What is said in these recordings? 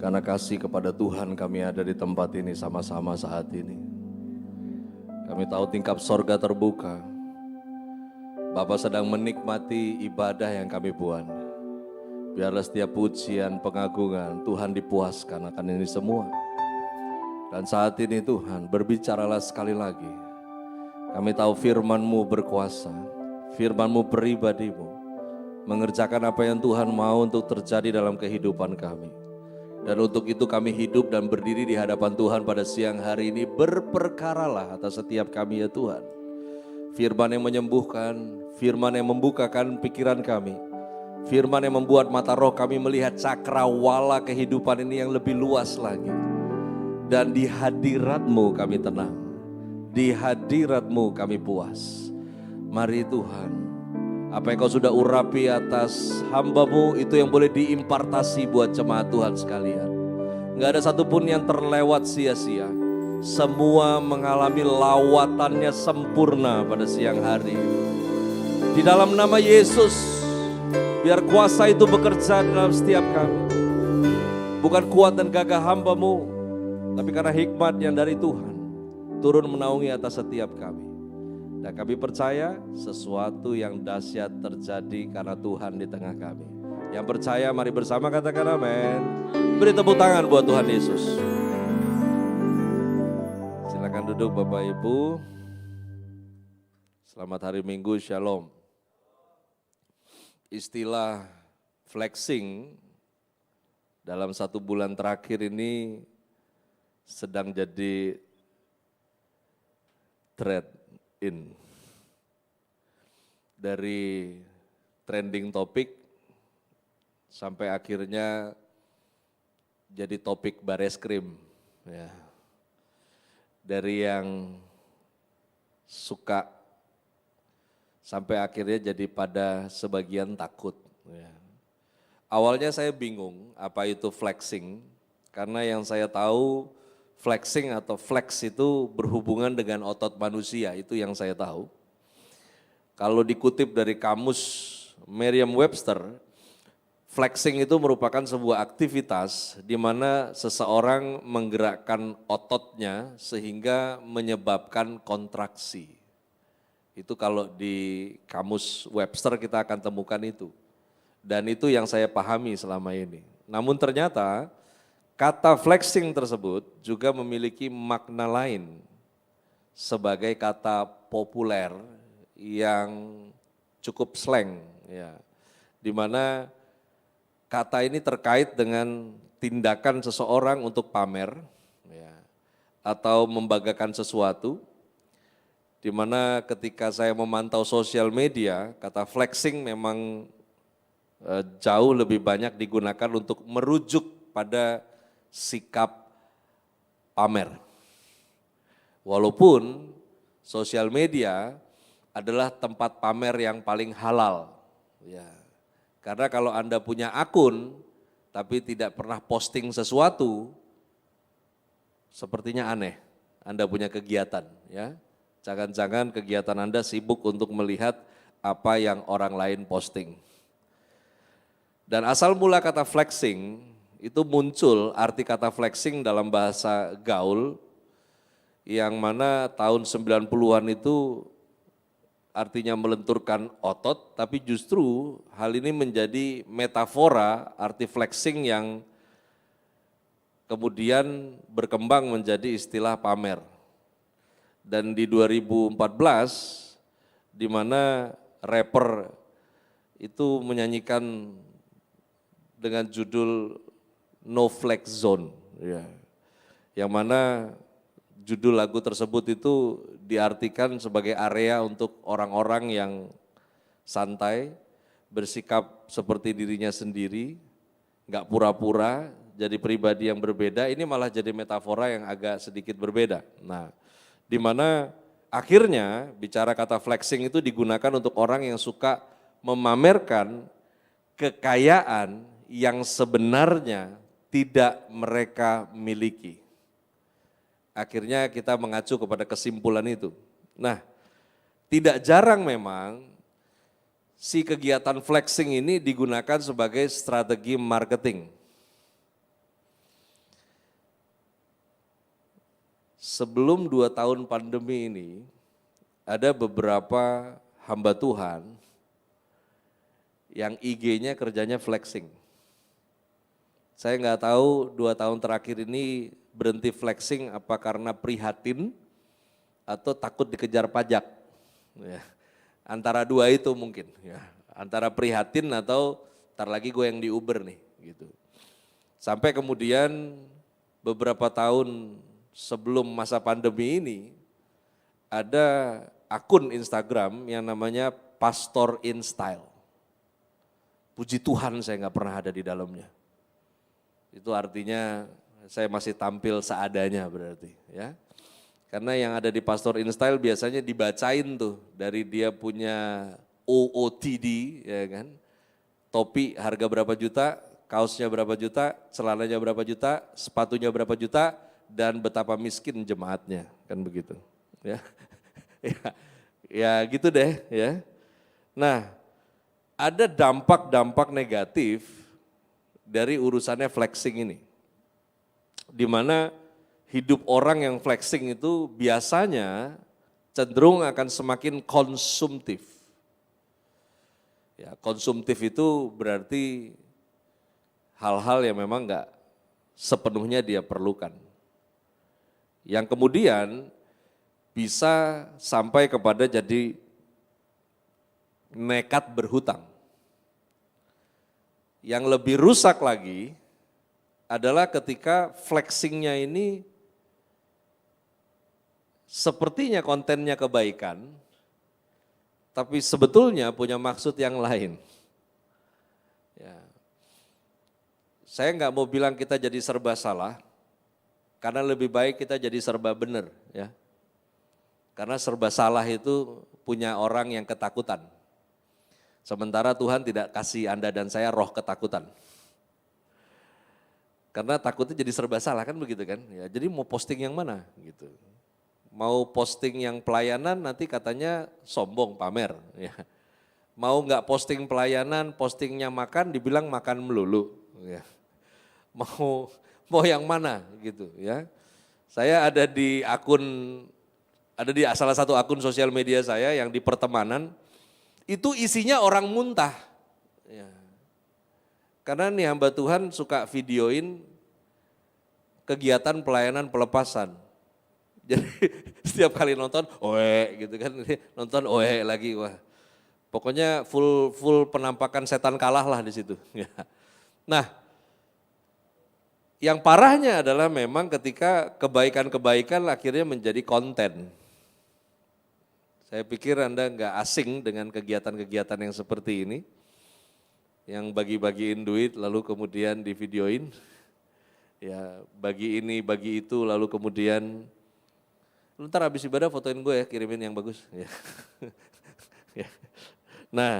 Karena kasih kepada Tuhan kami ada di tempat ini sama-sama saat ini. Kami tahu tingkap sorga terbuka. Bapa sedang menikmati ibadah yang kami buat. Biarlah setiap pujian, pengagungan, Tuhan dipuaskan akan ini semua. Dan saat ini Tuhan, berbicaralah sekali lagi. Kami tahu firman-Mu berkuasa, firman-Mu pribadi-Mu, mengerjakan apa yang Tuhan mau untuk terjadi dalam kehidupan kami. Dan untuk itu kami hidup dan berdiri di hadapan Tuhan pada siang hari ini. Berperkaralah atas setiap kami ya Tuhan. Firman yang menyembuhkan, firman yang membukakan pikiran kami. Firman yang membuat mata roh kami melihat cakrawala kehidupan ini yang lebih luas lagi. Dan di hadirat-Mu kami tenang. Di hadirat-Mu kami puas. Mari Tuhan, apa yang Kau sudah urapi atas hamba-Mu itu yang boleh diimpartasi buat jemaat Tuhan sekalian. Gak ada satupun yang terlewat sia-sia. Semua mengalami lawatannya sempurna pada siang hari. Di dalam nama Yesus, biar kuasa itu bekerja dalam setiap kami. Bukan kuat dan gagah hamba-Mu, tapi karena hikmat yang dari Tuhan turun menaungi atas setiap kami. Dan kami percaya sesuatu yang dahsyat terjadi karena Tuhan di tengah kami. Yang percaya mari bersama katakan amin. Beri tepuk tangan buat Tuhan Yesus. Silakan duduk Bapak Ibu. Selamat hari Minggu, Shalom. Istilah flexing dalam 1 bulan terakhir ini sedang jadi trend in. Dari trending topik sampai akhirnya jadi topik bareskrim. Ya. Dari yang suka sampai akhirnya jadi pada sebagian takut. Ya. Awalnya saya bingung apa itu flexing, karena yang saya tahu flexing atau flex itu berhubungan dengan otot manusia, itu yang saya tahu. Kalau dikutip dari kamus Merriam-Webster, flexing itu merupakan sebuah aktivitas di mana seseorang menggerakkan ototnya sehingga menyebabkan kontraksi. Itu kalau di kamus Webster kita akan temukan itu. Dan itu yang saya pahami selama ini. Namun ternyata kata flexing tersebut juga memiliki makna lain sebagai kata populer yang cukup slang, ya, di mana kata ini terkait dengan tindakan seseorang untuk pamer, ya, atau membanggakan sesuatu, di mana ketika saya memantau sosial media, kata flexing memang jauh lebih banyak digunakan untuk merujuk pada sikap pamer. Walaupun sosial media adalah tempat pamer yang paling halal. Ya. Karena kalau Anda punya akun tapi tidak pernah posting sesuatu, sepertinya aneh. Anda punya kegiatan, ya. Jangan-jangan kegiatan Anda sibuk untuk melihat apa yang orang lain posting. Dan asal mula kata flexing itu muncul, arti kata flexing dalam bahasa gaul yang mana tahun 90-an itu artinya melenturkan otot, tapi justru hal ini menjadi metafora arti flexing yang kemudian berkembang menjadi istilah pamer. Dan di 2014, di mana rapper itu menyanyikan dengan judul No Flex Zone, ya, yang mana judul lagu tersebut itu diartikan sebagai area untuk orang-orang yang santai, bersikap seperti dirinya sendiri, nggak pura-pura, jadi pribadi yang berbeda. Ini malah jadi metafora yang agak sedikit berbeda. Nah, di mana akhirnya bicara kata flexing itu digunakan untuk orang yang suka memamerkan kekayaan yang sebenarnya tidak mereka miliki. Akhirnya kita mengacu kepada kesimpulan itu. Nah, tidak jarang memang si kegiatan flexing ini digunakan sebagai strategi marketing. sebelum 2 tahun pandemi ini, ada beberapa hamba Tuhan yang IG-nya kerjanya flexing. Saya nggak tahu 2 tahun terakhir ini berhenti flexing apa karena prihatin atau takut dikejar pajak. Ya, antara dua itu mungkin. Ya, antara prihatin atau ntar lagi gue yang di Uber nih. Gitu. Sampai kemudian beberapa tahun sebelum masa pandemi ini ada akun Instagram yang namanya Pastor in Style. Puji Tuhan saya nggak pernah ada di dalamnya. Itu artinya saya masih tampil seadanya berarti ya. Karena yang ada di Pastor in Style biasanya dibacain tuh dari dia punya OOTD ya kan. Topi harga berapa juta, kaosnya berapa juta, celananya berapa juta, sepatunya berapa juta, dan betapa miskin jemaatnya, kan begitu. Ya, ya gitu deh ya. Nah, ada dampak-dampak negatif dari urusannya flexing ini. Di mana hidup orang yang flexing itu biasanya cenderung akan semakin konsumtif. Ya, konsumtif itu berarti hal-hal yang memang enggak sepenuhnya dia perlukan. Yang kemudian bisa sampai kepada jadi nekat berhutang. Yang lebih rusak lagi adalah ketika flexingnya ini sepertinya kontennya kebaikan, tapi sebetulnya punya maksud yang lain. Ya. Saya nggak mau bilang kita jadi serba salah, karena lebih baik kita jadi serba benar. Ya. Karena serba salah itu punya orang yang ketakutan. Sementara Tuhan tidak kasih Anda dan saya roh ketakutan. Karena takutnya jadi serba salah kan begitu kan. Ya, jadi mau posting yang mana gitu. Mau posting yang pelayanan nanti katanya sombong, pamer. Ya. Mau nggak posting pelayanan, postingnya makan dibilang makan melulu. Ya. Mau yang mana gitu ya. Saya ada di salah satu akun sosial media saya yang di pertemanan, itu isinya orang muntah. Ya. Karena nih hamba Tuhan suka videoin kegiatan pelayanan pelepasan. Jadi setiap kali nonton, oe gitu kan, nonton oe lagi, wah. Pokoknya full penampakan setan kalah lah di situ. Ya. Nah, yang parahnya adalah memang ketika kebaikan-kebaikan akhirnya menjadi konten. Saya pikir Anda nggak asing dengan kegiatan-kegiatan yang seperti ini, yang bagi-bagiin duit lalu kemudian divideoin, ya bagi ini, bagi itu, lalu kemudian lu ntar habis ibadah fotoin gue ya, kirimin yang bagus. Ya. Ya. Nah,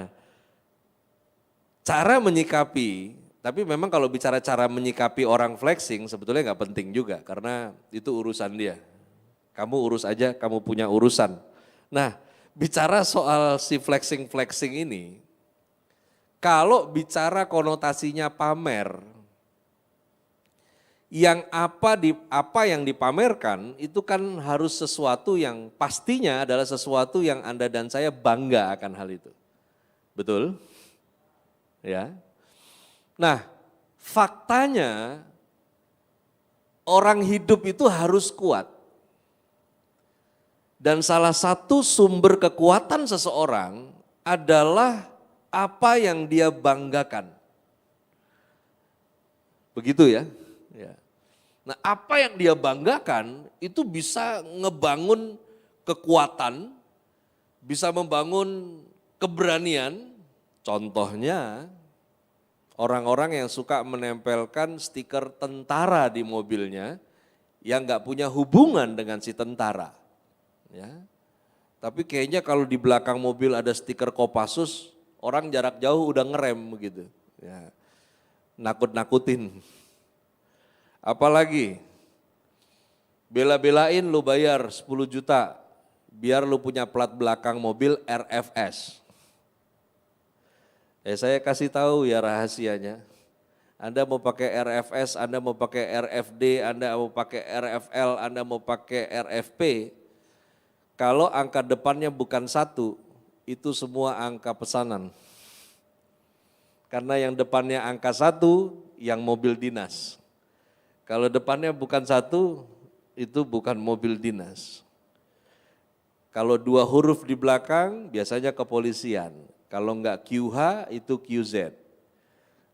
cara menyikapi, tapi memang kalau bicara cara menyikapi orang flexing sebetulnya nggak penting juga karena itu urusan dia. Kamu urus aja, kamu punya urusan. Nah, bicara soal si flexing ini, kalau bicara konotasinya pamer, yang apa yang dipamerkan itu kan harus sesuatu yang pastinya adalah sesuatu yang Anda dan saya bangga akan hal itu. Betul? Ya. Nah, faktanya orang hidup itu harus kuat. Dan salah satu sumber kekuatan seseorang adalah apa yang dia banggakan. Begitu ya. Ya. Nah, apa yang dia banggakan itu bisa ngebangun kekuatan, bisa membangun keberanian. Contohnya orang-orang yang suka menempelkan stiker tentara di mobilnya yang nggak punya hubungan dengan si tentara. Ya. Tapi kayaknya kalau di belakang mobil ada stiker Kopassus, orang jarak jauh udah ngerem begitu. Ya. Nakut-nakutin. Apalagi bela-belain lu bayar 10 juta biar lu punya plat belakang mobil RFS. Saya kasih tahu ya rahasianya. Anda mau pakai RFS, Anda mau pakai RFD, Anda mau pakai RFL, Anda mau pakai RFP. Kalau angka depannya bukan 1, itu semua angka pesanan. Karena yang depannya angka 1, yang mobil dinas. Kalau depannya bukan 1, itu bukan mobil dinas. Kalau 2 huruf di belakang, biasanya kepolisian. Kalau enggak QH, itu QZ.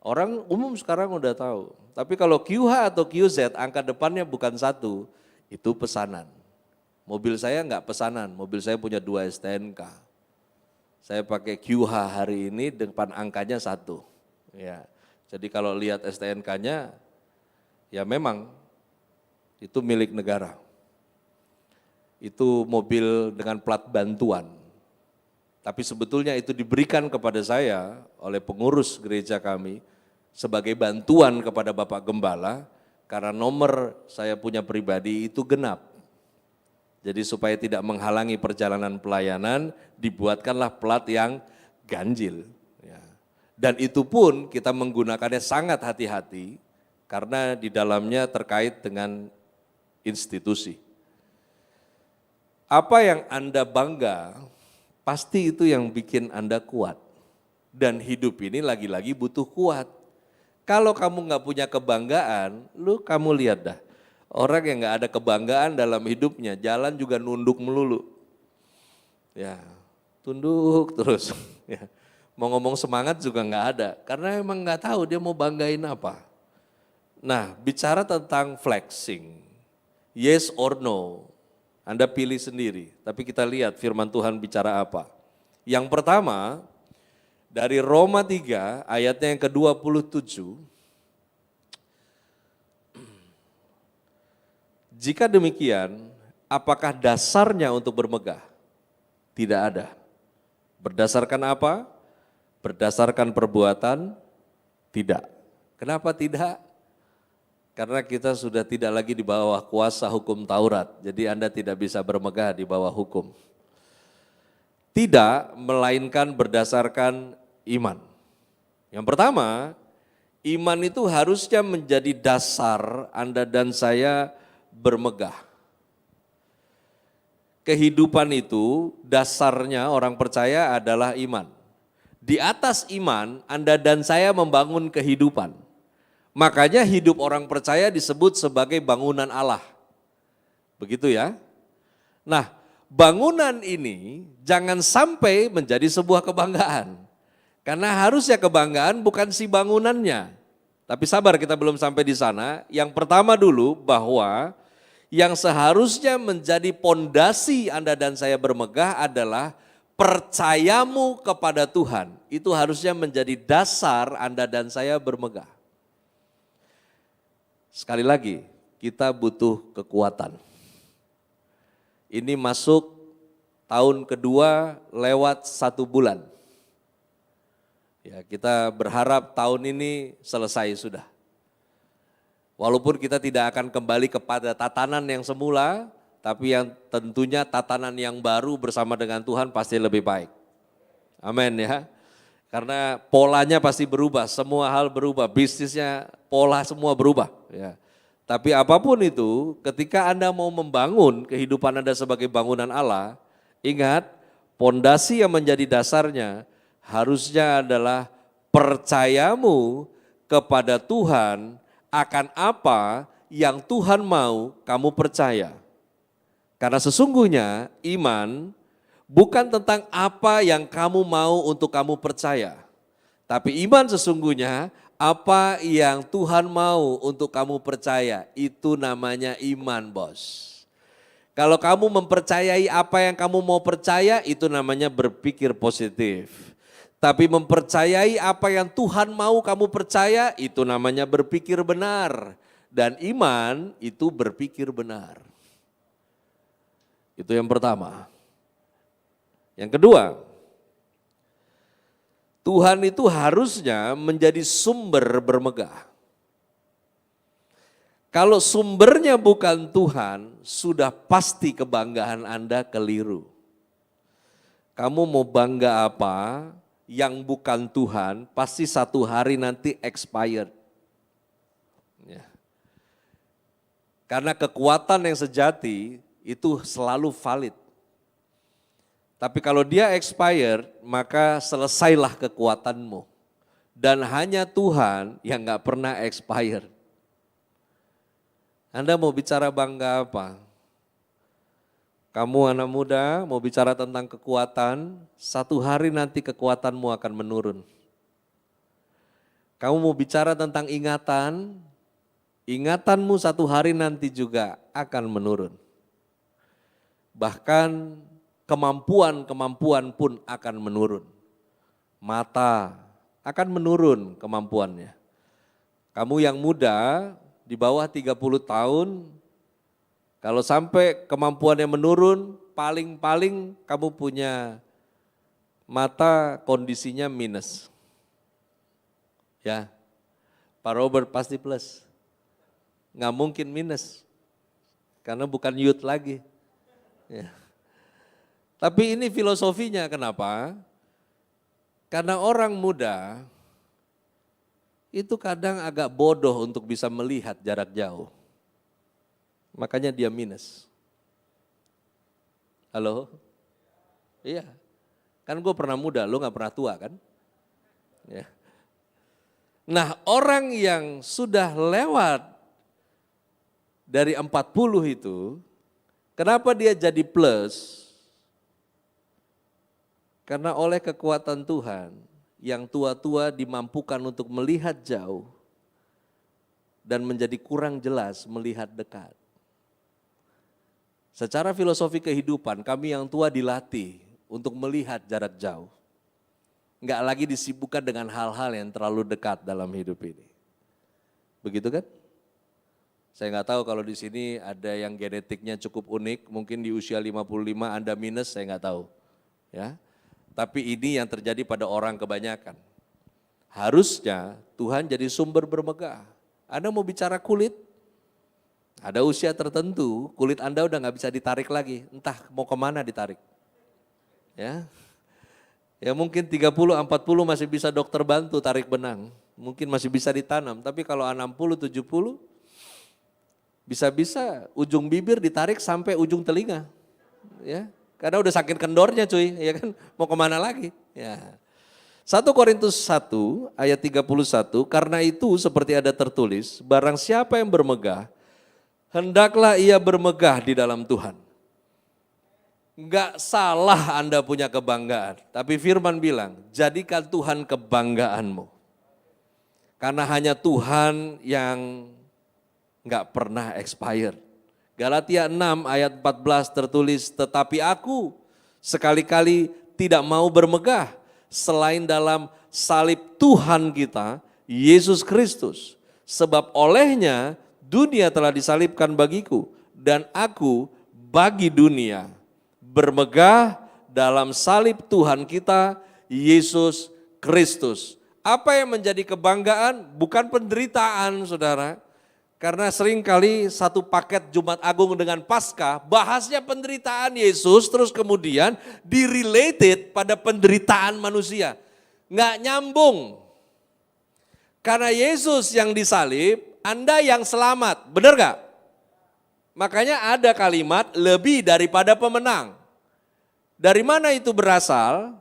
Orang umum sekarang udah tahu. Tapi kalau QH atau QZ, angka depannya bukan 1, itu pesanan. Mobil saya enggak pesanan, mobil saya punya 2 STNK. Saya pakai QH hari ini, depan angkanya 1. Ya, jadi kalau lihat STNK-nya, ya memang itu milik negara. Itu mobil dengan plat bantuan. Tapi sebetulnya itu diberikan kepada saya oleh pengurus gereja kami sebagai bantuan kepada Bapak Gembala karena nomor saya punya pribadi itu genap. Jadi supaya tidak menghalangi perjalanan pelayanan, dibuatkanlah plat yang ganjil. Ya. Dan itu pun kita menggunakannya sangat hati-hati karena di dalamnya terkait dengan institusi. Apa yang Anda bangga, pasti itu yang bikin Anda kuat. Dan hidup ini lagi-lagi butuh kuat. Kalau kamu nggak punya kebanggaan, kamu lihat dah. Orang yang nggak ada kebanggaan dalam hidupnya, jalan juga nunduk melulu. Ya, tunduk terus. Ya. Mau ngomong semangat juga nggak ada, karena emang nggak tahu dia mau banggain apa. Nah, bicara tentang flexing, yes or no, Anda pilih sendiri. Tapi kita lihat firman Tuhan bicara apa. Yang pertama, dari Roma 3 ayatnya yang ke-27, jika demikian, apakah dasarnya untuk bermegah? Tidak ada. Berdasarkan apa? Berdasarkan perbuatan? Tidak. Kenapa tidak? Karena kita sudah tidak lagi di bawah kuasa hukum Taurat, jadi Anda tidak bisa bermegah di bawah hukum. Tidak, melainkan berdasarkan iman. Yang pertama, iman itu harusnya menjadi dasar Anda dan saya bermegah. Kehidupan itu dasarnya orang percaya adalah iman. Di atas iman, Anda dan saya membangun kehidupan. Makanya hidup orang percaya disebut sebagai bangunan Allah. Begitu ya. Nah, bangunan ini jangan sampai menjadi sebuah kebanggaan. Karena harusnya kebanggaan bukan si bangunannya. Tapi sabar, kita belum sampai di sana. Yang pertama dulu bahwa yang seharusnya menjadi pondasi Anda dan saya bermegah adalah percayamu kepada Tuhan. Itu harusnya menjadi dasar Anda dan saya bermegah. Sekali lagi, kita butuh kekuatan. Ini masuk tahun kedua lewat 1 bulan. Ya, kita berharap tahun ini selesai sudah. Walaupun kita tidak akan kembali kepada tatanan yang semula, tapi yang tentunya tatanan yang baru bersama dengan Tuhan pasti lebih baik. Amin ya. Karena polanya pasti berubah, semua hal berubah, bisnisnya pola semua berubah. Ya. Tapi apapun itu, ketika Anda mau membangun kehidupan Anda sebagai bangunan Allah, ingat pondasi yang menjadi dasarnya harusnya adalah percayamu kepada Tuhan akan apa yang Tuhan mau kamu percaya. Karena sesungguhnya iman bukan tentang apa yang kamu mau untuk kamu percaya. Tapi iman sesungguhnya apa yang Tuhan mau untuk kamu percaya. Itu namanya iman, bos. Kalau kamu mempercayai apa yang kamu mau percaya, itu namanya berpikir positif. Tapi mempercayai apa yang Tuhan mau kamu percaya, itu namanya berpikir benar. Dan iman itu berpikir benar. Itu yang pertama. Yang kedua, Tuhan itu harusnya menjadi sumber bermegah. Kalau sumbernya bukan Tuhan, sudah pasti kebanggaan Anda keliru. Kamu mau bangga apa yang bukan Tuhan, pasti satu hari nanti expired. Ya. Karena kekuatan yang sejati itu selalu valid. Tapi kalau dia expired, maka selesailah kekuatanmu. Dan hanya Tuhan yang gak pernah expire. Anda mau bicara bangga apa? Kamu anak muda mau bicara tentang kekuatan, satu hari nanti kekuatanmu akan menurun. Kamu mau bicara tentang ingatan, ingatanmu satu hari nanti juga akan menurun. Bahkan kemampuan pun akan menurun. Mata akan menurun kemampuannya. Kamu yang muda di bawah 30 tahun, kalau sampai kemampuannya menurun, paling-paling kamu punya mata kondisinya minus. Ya, Pak Robert pasti plus. Nggak mungkin minus, karena bukan youth lagi. Ya. Tapi ini filosofinya kenapa? Karena orang muda itu kadang agak bodoh untuk bisa melihat jarak jauh. Makanya dia minus. Halo? Iya. Kan gue pernah muda, lo gak pernah tua kan? Ya. Nah orang yang sudah lewat dari 40 itu, kenapa dia jadi plus? Karena oleh kekuatan Tuhan, yang tua-tua dimampukan untuk melihat jauh dan menjadi kurang jelas melihat dekat. Secara filosofi kehidupan, kami yang tua dilatih untuk melihat jarak jauh. Enggak lagi disibukkan dengan hal-hal yang terlalu dekat dalam hidup ini. Begitu kan? Saya nggak tahu kalau di sini ada yang genetiknya cukup unik, mungkin di usia 55 Anda minus, saya nggak tahu. Ya. Tapi ini yang terjadi pada orang kebanyakan. Harusnya Tuhan jadi sumber bermegah. Anda mau bicara kulit, ada usia tertentu, kulit Anda udah gak bisa ditarik lagi, entah mau kemana ditarik. Ya mungkin 30-40 masih bisa dokter bantu tarik benang, mungkin masih bisa ditanam, tapi kalau 60-70 bisa-bisa ujung bibir ditarik sampai ujung telinga. Ya. Karena udah sakit kendornya cuy, ya kan mau kemana lagi. Ya. 1 Korintus 1 ayat 31, karena itu seperti ada tertulis, barang siapa yang bermegah, hendaklah ia bermegah di dalam Tuhan. Enggak salah Anda punya kebanggaan, tapi firman bilang, jadikan Tuhan kebanggaanmu. Karena hanya Tuhan yang enggak pernah expire. Galatia 6 ayat 14 tertulis, tetapi aku sekali-kali tidak mau bermegah selain dalam salib Tuhan kita, Yesus Kristus. Sebab olehnya dunia telah disalibkan bagiku dan aku bagi dunia. Bermegah dalam salib Tuhan kita, Yesus Kristus. Apa yang menjadi kebanggaan? Bukan penderitaan saudara. Karena seringkali satu paket Jumat Agung dengan Paskah bahasnya penderitaan Yesus terus kemudian direlated pada penderitaan manusia. Nggak nyambung. Karena Yesus yang disalib, Anda yang selamat, benar nggak? Makanya ada kalimat lebih daripada pemenang. Dari mana itu berasal?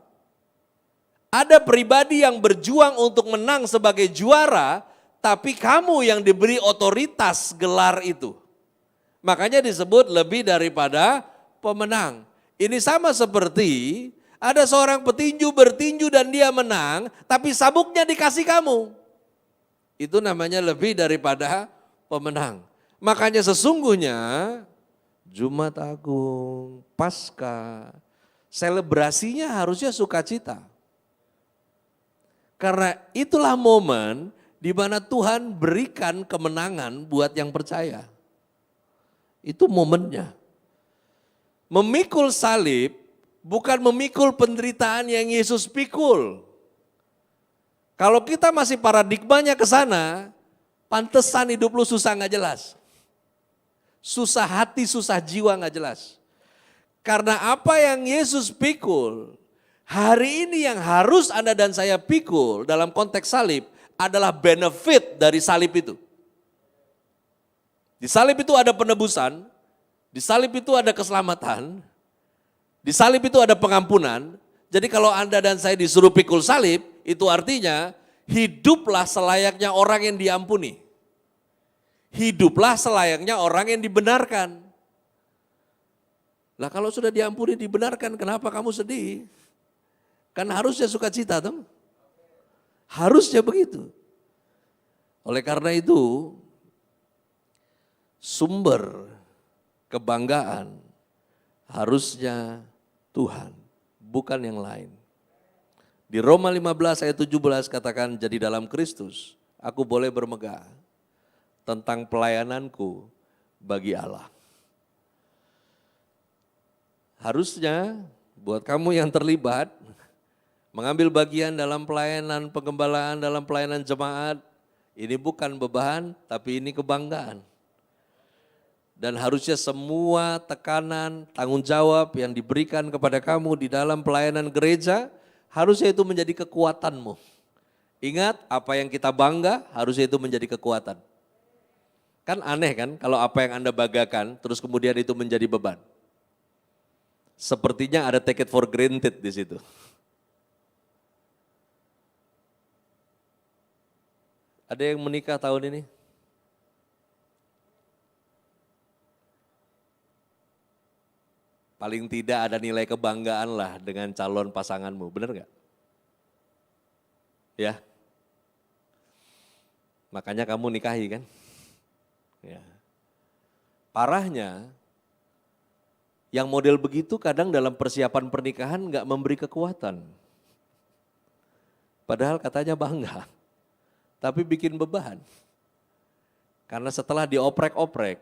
Ada pribadi yang berjuang untuk menang sebagai juara, tapi kamu yang diberi otoritas gelar itu. Makanya disebut lebih daripada pemenang. Ini sama seperti ada seorang petinju bertinju dan dia menang, tapi sabuknya dikasih kamu. Itu namanya lebih daripada pemenang. Makanya sesungguhnya Jumat Agung, Paskah, selebrasinya harusnya sukacita. Karena itulah momen di mana Tuhan berikan kemenangan buat yang percaya. Itu momennya. Memikul salib bukan memikul penderitaan yang Yesus pikul. Kalau kita masih paradigmanya ke sana, pantesan hidup lu susah gak jelas. Susah hati, susah jiwa gak jelas. Karena apa yang Yesus pikul, hari ini yang harus Anda dan saya pikul dalam konteks salib, adalah benefit dari salib itu. Di salib itu ada penebusan, di salib itu ada keselamatan, di salib itu ada pengampunan. Jadi kalau Anda dan saya disuruh pikul salib, itu artinya hiduplah selayaknya orang yang diampuni. Hiduplah selayaknya orang yang dibenarkan. Lah kalau sudah diampuni, dibenarkan, kenapa kamu sedih? Kan harusnya sukacita, toh? Harusnya begitu. Oleh karena itu, sumber kebanggaan harusnya Tuhan, bukan yang lain. Di Roma 15 ayat 17 katakan, jadi dalam Kristus aku boleh bermegah tentang pelayananku bagi Allah. Harusnya buat kamu yang terlibat, mengambil bagian dalam pelayanan pengembalaan, dalam pelayanan jemaat, ini bukan beban, tapi ini kebanggaan. Dan harusnya semua tekanan, tanggung jawab yang diberikan kepada kamu di dalam pelayanan gereja, harusnya itu menjadi kekuatanmu. Ingat, apa yang kita bangga, harusnya itu menjadi kekuatan. Kan aneh kan, kalau apa yang Anda banggakan, terus kemudian itu menjadi beban. Sepertinya ada take it for granted di situ. Ada yang menikah tahun ini? Paling tidak ada nilai kebanggaan lah dengan calon pasanganmu, benar nggak? Ya, makanya kamu nikahi kan? Ya. Parahnya, yang model begitu kadang dalam persiapan pernikahan nggak memberi kekuatan. Padahal katanya bangga, tapi bikin beban. Karena setelah dioprek-oprek,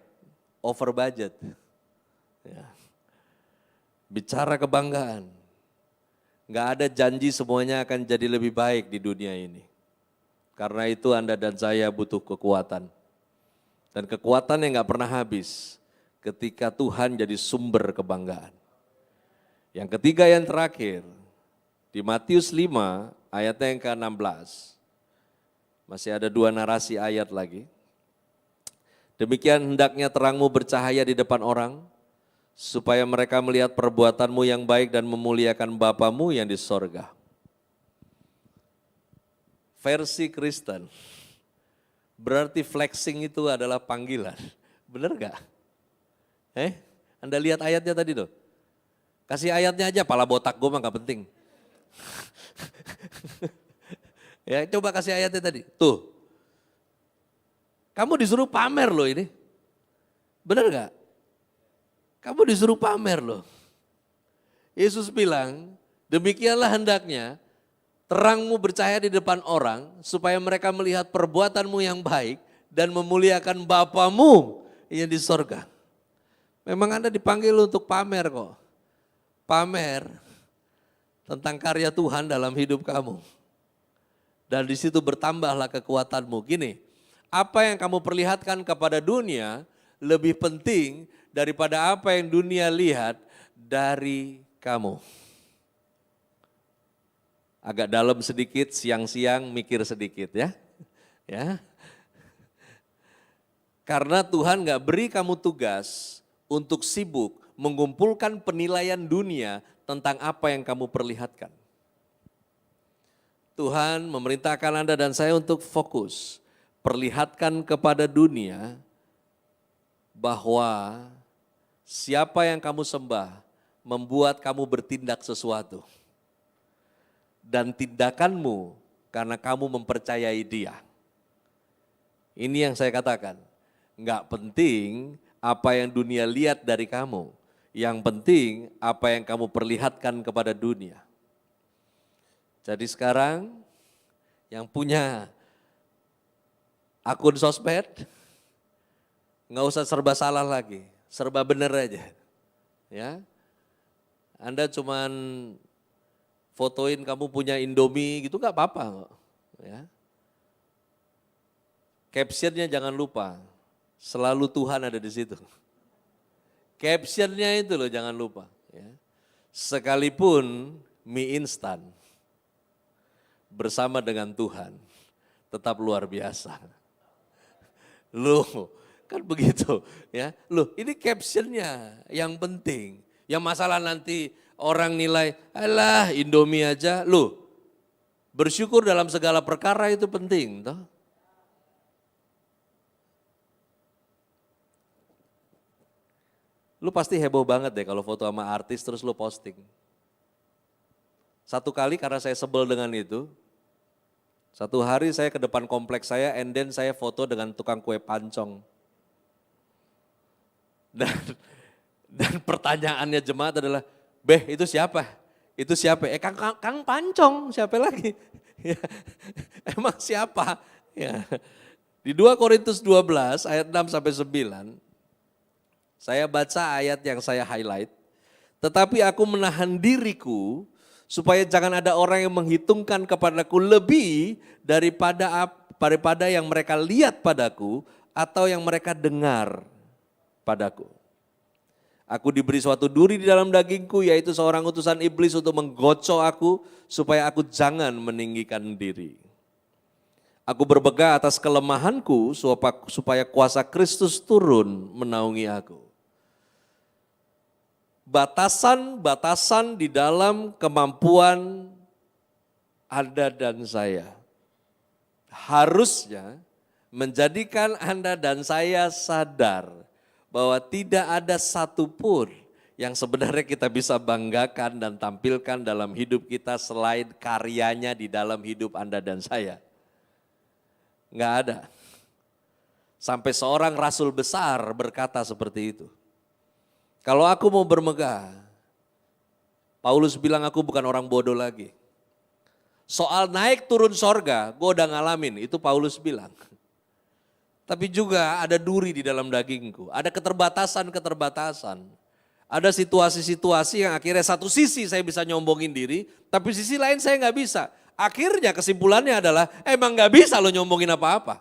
over budget. Ya. Bicara kebanggaan, nggak ada janji semuanya akan jadi lebih baik di dunia ini. Karena itu Anda dan saya butuh kekuatan. Dan kekuatan yang nggak pernah habis ketika Tuhan jadi sumber kebanggaan. Yang ketiga yang terakhir, di Matius 5 ayatnya yang ke-16. Masih ada 2 narasi ayat lagi. Demikian hendaknya terangmu bercahaya di depan orang, supaya mereka melihat perbuatanmu yang baik dan memuliakan Bapamu yang di sorga. Versi Kristen, berarti flexing itu adalah panggilan. Benar gak? Anda lihat ayatnya tadi tuh. Kasih ayatnya aja, pala botak gue mah gak penting. Ya, coba kasih ayatnya tadi. Tuh, kamu disuruh pamer loh ini. Benar gak? Kamu disuruh pamer loh. Yesus bilang, demikianlah hendaknya terangmu bercahaya di depan orang supaya mereka melihat perbuatanmu yang baik dan memuliakan Bapamu yang di sorga. Memang Anda dipanggil untuk pamer kok. Pamer tentang karya Tuhan dalam hidup kamu. Dan di situ bertambahlah kekuatanmu. Gini, apa yang kamu perlihatkan kepada dunia lebih penting daripada apa yang dunia lihat dari kamu. Agak dalam sedikit, siang-siang mikir sedikit ya. Ya. Karena Tuhan gak beri kamu tugas untuk sibuk mengumpulkan penilaian dunia tentang apa yang kamu perlihatkan. Tuhan memerintahkan Anda dan saya untuk fokus, perlihatkan kepada dunia bahwa siapa yang kamu sembah membuat kamu bertindak sesuatu. Dan tindakanmu karena kamu mempercayai Dia. Ini yang saya katakan, enggak penting apa yang dunia lihat dari kamu. Yang penting apa yang kamu perlihatkan kepada dunia. Jadi sekarang yang punya akun sosmed, nggak usah serba salah lagi, serba benar aja. Ya, Anda cuman fotoin kamu punya Indomie gitu nggak apa-apa. Ya. Captionnya jangan lupa, selalu Tuhan ada di situ. Captionnya itu loh jangan lupa. Ya. Sekalipun mie instan bersama dengan Tuhan tetap luar biasa. Loh, Kan begitu ya. Loh, ini captionnya yang penting. Yang masalah nanti orang nilai, alah Indomie aja. Loh, bersyukur dalam segala perkara itu penting toh. Lu pasti heboh banget deh kalau foto sama artis terus lu posting. Satu kali karena saya sebel dengan itu, satu hari saya ke depan kompleks saya, and then saya foto dengan tukang kue pancong. Dan pertanyaannya jemaat adalah, Beh itu siapa? Itu siapa? Kang Pancong, siapa lagi? Ya, emang siapa? Ya. Di 2 Korintus 12 ayat 6 sampai 9, saya baca ayat yang saya highlight. Tetapi aku menahan diriku supaya jangan ada orang yang menghitungkan kepadaku lebih daripada yang mereka lihat padaku atau yang mereka dengar padaku. Aku diberi suatu duri di dalam dagingku, yaitu seorang utusan iblis untuk menggocok aku supaya aku jangan meninggikan diri. Aku berbegah atas kelemahanku supaya kuasa Kristus turun menaungi aku. Batasan-batasan di dalam kemampuan Anda dan saya harusnya menjadikan Anda dan saya sadar bahwa tidak ada satupun yang sebenarnya kita bisa banggakan dan tampilkan dalam hidup kita selain karyanya di dalam hidup Anda dan saya. Enggak ada. Sampai seorang rasul besar berkata seperti itu. Kalau aku mau bermegah, Paulus bilang aku bukan orang bodoh lagi. Soal naik turun sorga, gue udah ngalamin, itu Paulus bilang. Tapi juga ada duri di dalam dagingku, ada keterbatasan-keterbatasan. Ada situasi-situasi yang akhirnya satu sisi saya bisa nyombongin diri, tapi sisi lain saya nggak bisa. Akhirnya kesimpulannya adalah emang nggak bisa lo nyombongin apa-apa.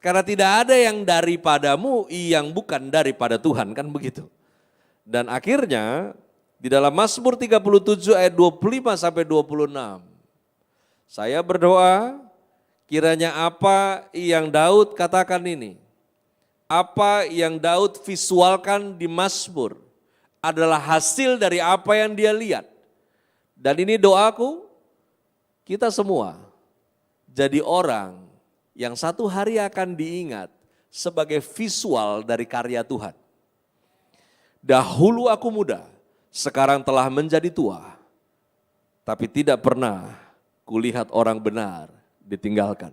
Karena tidak ada yang daripadamu yang bukan daripada Tuhan, kan begitu. Dan akhirnya di dalam Mazmur 37 ayat 25 sampai 26, saya berdoa, kiranya apa yang Daud katakan ini, apa yang Daud visualkan di Mazmur adalah hasil dari apa yang dia lihat. Dan ini doaku, kita semua jadi orang yang satu hari akan diingat sebagai visual dari karya Tuhan. Dahulu aku muda, sekarang telah menjadi tua, tapi tidak pernah kulihat orang benar ditinggalkan.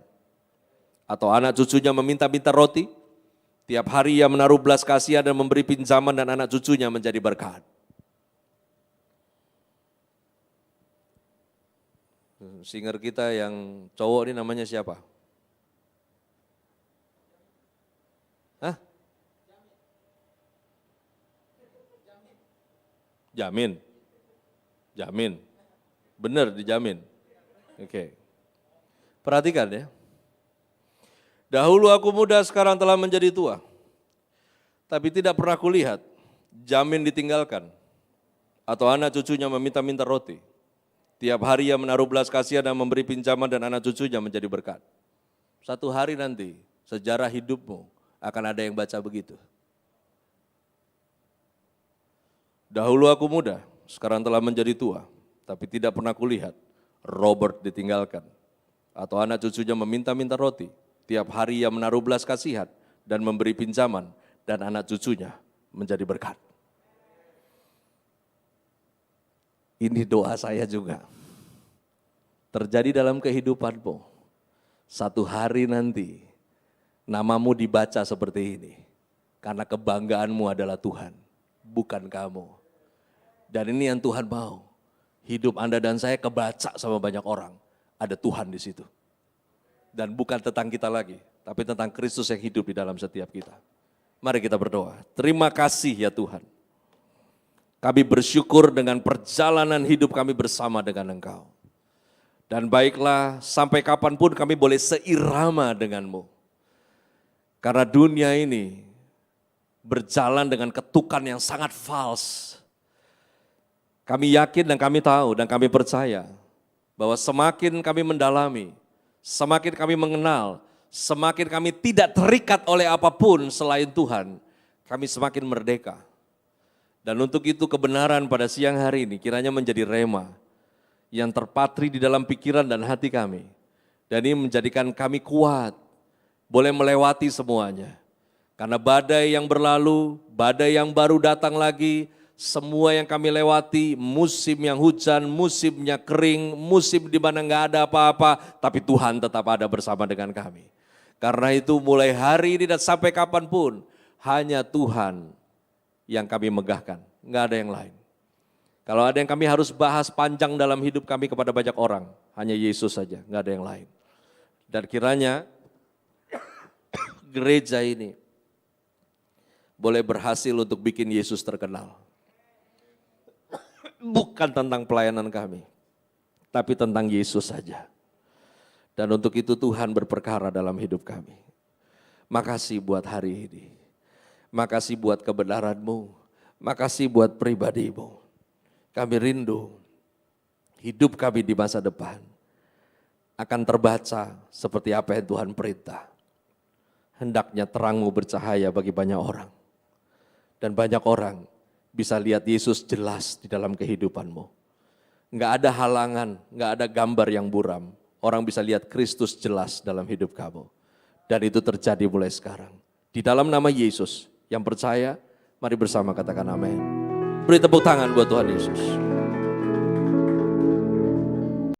Atau anak cucunya meminta-minta roti, tiap hari ia menaruh belas kasihan dan memberi pinjaman dan anak cucunya menjadi berkat. Singer kita yang cowok ini namanya siapa? Hah? Jamin. Jamin. Benar dijamin. Oke. Perhatikan ya. Dahulu aku muda, sekarang telah menjadi tua. Tapi tidak pernah kulihat jamin ditinggalkan atau anak cucunya meminta-minta roti. Tiap hari ia menaruh belas kasihan dan memberi pinjaman dan anak cucunya menjadi berkat. Satu hari nanti sejarah hidupmu akan ada yang baca begitu. Dahulu aku muda, sekarang telah menjadi tua, tapi tidak pernah kulihat Robert ditinggalkan atau anak cucunya meminta-minta roti. Tiap hari ia menaruh belas kasihan dan memberi pinjaman dan anak cucunya menjadi berkat. Ini doa saya juga. Terjadi dalam kehidupanmu. Satu hari nanti namamu dibaca seperti ini. Karena kebanggaanmu adalah Tuhan, bukan kamu. Dan ini yang Tuhan mau. Hidup Anda dan saya kebaca sama banyak orang. Ada Tuhan di situ. Dan bukan tentang kita lagi, tapi tentang Kristus yang hidup di dalam setiap kita. Mari kita berdoa. Terima kasih ya Tuhan. Kami bersyukur dengan perjalanan hidup kami bersama dengan Engkau. Dan baiklah sampai kapanpun kami boleh seirama denganmu. Karena dunia ini berjalan dengan ketukan yang sangat false. Kami yakin dan kami tahu dan kami percaya bahwa semakin kami mendalami, semakin kami mengenal, semakin kami tidak terikat oleh apapun selain Tuhan, kami semakin merdeka. Dan untuk itu kebenaran pada siang hari ini kiranya menjadi rema yang terpatri di dalam pikiran dan hati kami. Dan ini menjadikan kami kuat, boleh melewati semuanya. Karena badai yang berlalu, badai yang baru datang lagi, semua yang kami lewati, musim yang hujan, musimnya kering, musim di mana nggak ada apa-apa, tapi Tuhan tetap ada bersama dengan kami. Karena itu mulai hari ini dan sampai kapanpun, hanya Tuhan yang kami megahkan, nggak ada yang lain. Kalau ada yang kami harus bahas panjang dalam hidup kami kepada banyak orang, hanya Yesus saja, nggak ada yang lain. Dan kiranya gereja ini boleh berhasil untuk bikin Yesus terkenal. Bukan tentang pelayanan kami, tapi tentang Yesus saja. Dan untuk itu Tuhan berperkara dalam hidup kami. Makasih buat hari ini. Makasih buat kebenaran-Mu. Makasih buat pribadi-Mu. Kami rindu hidup kami di masa depan akan terbaca seperti apa yang Tuhan perintah. Hendaknya terang-Mu bercahaya bagi banyak orang. Dan banyak orang bisa lihat Yesus jelas di dalam kehidupan-Mu. Enggak ada halangan, enggak ada gambar yang buram. Orang bisa lihat Kristus jelas dalam hidup kamu. Dan itu terjadi mulai sekarang. Di dalam nama Yesus, yang percaya, mari bersama katakan amin. Beri tepuk tangan buat Tuhan Yesus.